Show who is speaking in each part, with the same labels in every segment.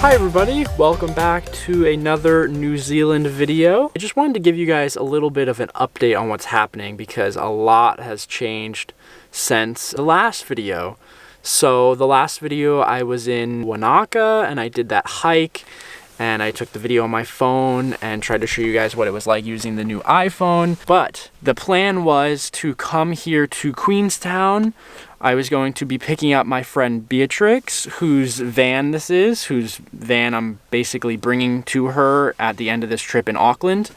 Speaker 1: Hi everybody, welcome back to another New Zealand video. I just wanted to give you guys a little bit of an update on what's happening because a lot has changed since the last video. So the last video I was in Wanaka and I did that hike and I took the video on my phone and tried to show you guys what it was like using the new iPhone. But the plan was to come here to Queenstown. I was going to be picking up my friend Beatrix, whose van this is, whose van I'm basically bringing to her at the end of this trip in Auckland.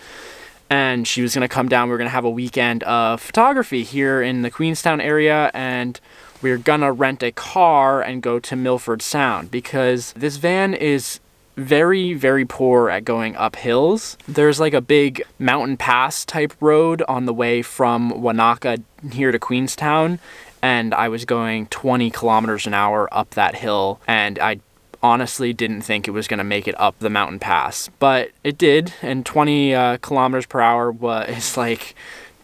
Speaker 1: And she was going to come down. We were going to have a weekend of photography here in the Queenstown area, and we we're going to rent a car and go to Milford Sound because this van is very, very poor at going up hills. There's like a big mountain pass type road on the way from Wanaka here to Queenstown, and I was going 20 kilometers an hour up that hill, and I honestly didn't think it was going to make it up the mountain pass, but it did, and 20 kilometers per hour is like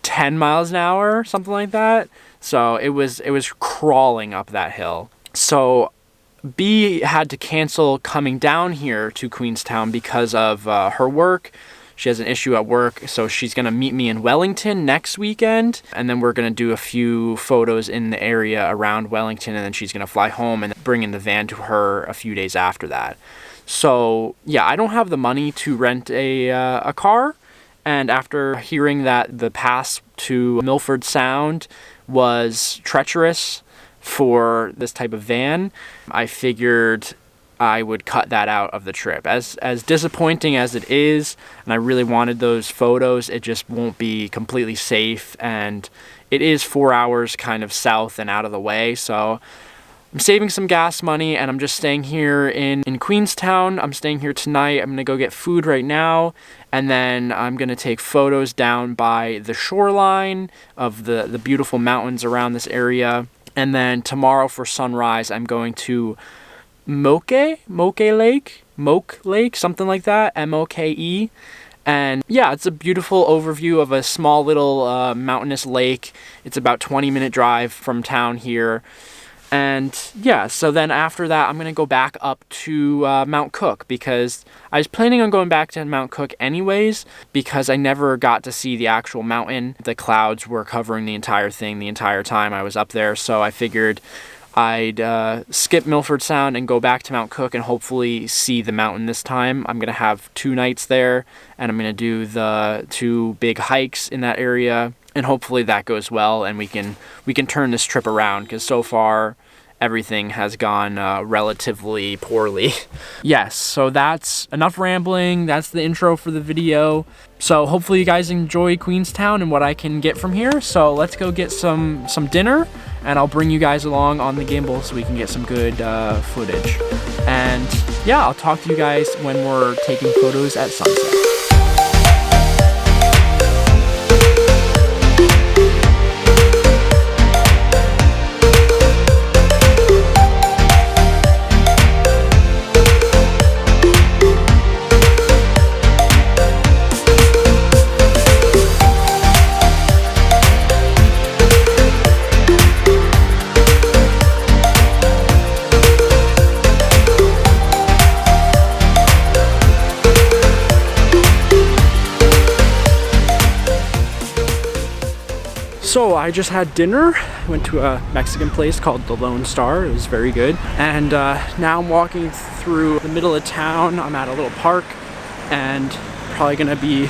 Speaker 1: 10 miles an hour, something like that. So it was crawling up that hill. So B had to cancel coming down here to Queenstown because of her work. She has an issue at work, so she's going to meet me in Wellington next weekend, and then we're going to do a few photos in the area around Wellington, and then she's going to fly home and bring in the van to her a few days after that. So yeah, I don't have the money to rent a car, and after hearing that the pass to Milford Sound was treacherous for this type of van, I figured I would cut that out of the trip. As disappointing as it is, and I really wanted those photos, it just won't be completely safe, and it is 4 hours kind of south and out of the way, so I'm saving some gas money, and I'm just staying here in Queenstown. I'm staying here tonight. I'm gonna go get food right now, and then I'm gonna take photos down by the shoreline of the beautiful mountains around this area. And then tomorrow for sunrise, I'm going to Moke Lake, something like that, M-O-K-E. And yeah, it's a beautiful overview of a small little mountainous lake. It's about 20-minute drive from town here. And yeah, so then after that, I'm going to go back up to Mount Cook because I was planning on going back to Mount Cook anyways because I never got to see the actual mountain. The clouds were covering the entire thing the entire time I was up there, so I figured I'd skip Milford Sound and go back to Mount Cook and hopefully see the mountain this time. I'm going to have 2 nights there, and I'm going to do the 2 big hikes in that area, and hopefully that goes well and we can turn this trip around because so far everything has gone relatively poorly. Yes, so that's enough rambling. That's the intro for the video. So hopefully you guys enjoy Queenstown and what I can get from here. So let's go get some dinner, and I'll bring you guys along on the gimbal so we can get some good footage. And yeah, I'll talk to you guys when we're taking photos at sunset. So I just had dinner, went to a Mexican place called the Lone Star. It was very good. And now I'm walking through the middle of town. I'm at a little park and probably gonna be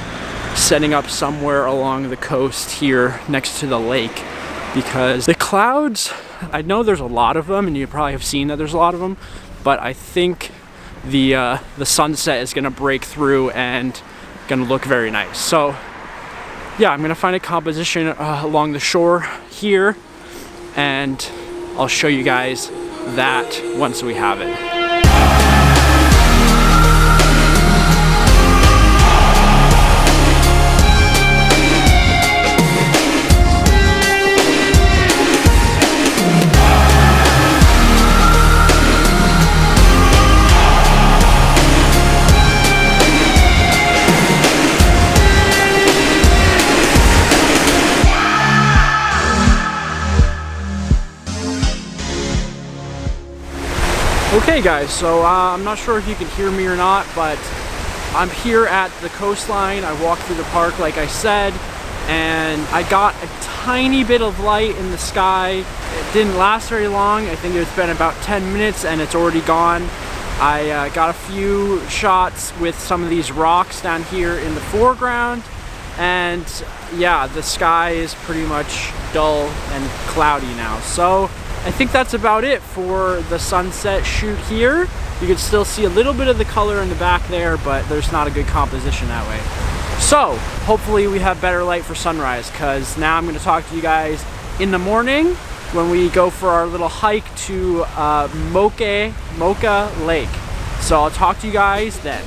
Speaker 1: setting up somewhere along the coast here next to the lake because the clouds, I know there's a lot of them and you probably have seen that there's a lot of them, but I think the sunset is gonna break through and gonna look very nice. So yeah, I'm gonna find a composition along the shore here, and I'll show you guys that once we have it. Okay guys, so I'm not sure if you can hear me or not, but I'm here at the coastline. I walked through the park like I said, and I got a tiny bit of light in the sky. It didn't last very long. I think it's been about 10 minutes and it's already gone. I got a few shots with some of these rocks down here in the foreground, and yeah, the sky is pretty much dull and cloudy now. So I think that's about it for the sunset shoot here. You can still see a little bit of the color in the back there, but there's not a good composition that way. So hopefully we have better light for sunrise, because now I'm going to talk to you guys in the morning when we go for our little hike to Mocha Lake. So I'll talk to you guys then.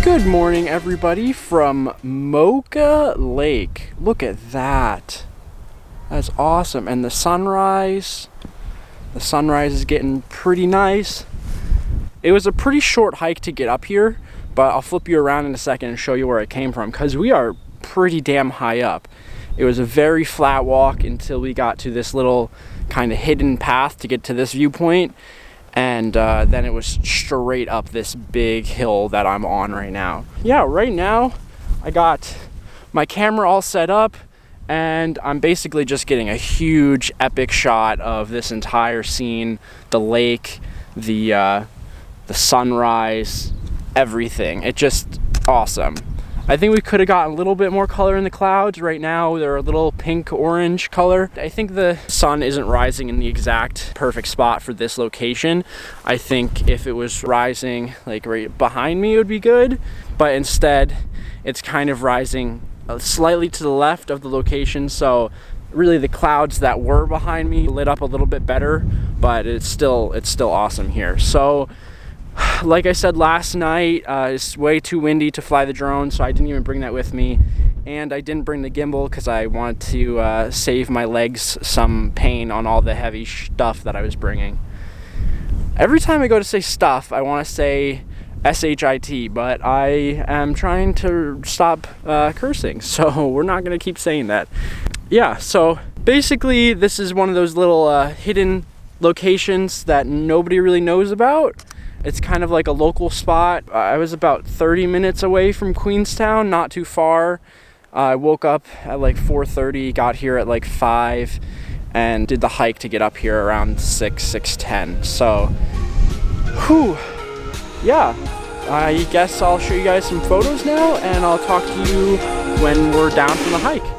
Speaker 1: Good morning everybody from Mocha Lake. Look at that. That's awesome. And the sunrise is getting pretty nice. It was a pretty short hike to get up here, but I'll flip you around in a second and show you where it came from, because we are pretty damn high up. It was a very flat walk until we got to this little kind of hidden path to get to this viewpoint. And then it was straight up this big hill that I'm on right now. Yeah, right now I got my camera all set up, and I'm basically just getting a huge epic shot of this entire scene, the lake, the sunrise, everything. It's just awesome. I think we could have gotten a little bit more color in the clouds. Right now they're a little pink orange color. I think the sun isn't rising in the exact perfect spot for this location. I think if it was rising like right behind me, it would be good, but instead it's kind of rising slightly to the left of the location, so really the clouds that were behind me lit up a little bit better, but it's still awesome here. So like I said last night, it's way too windy to fly the drone, so I didn't even bring that with me. And I didn't bring the gimbal because I wanted to save my legs some pain on all the heavy stuff that I was bringing. Every time I go to say stuff, I want to say S-H-I-T, but I am trying to stop cursing, so we're not going to keep saying that. Yeah, so basically this is one of those little hidden locations that nobody really knows about. It's kind of like a local spot. I was about 30 minutes away from Queenstown, not too far. I woke up at like 4:30, got here at like 5, and did the hike to get up here around 6:10. So, whew, yeah. I guess I'll show you guys some photos now, and I'll talk to you when we're down from the hike.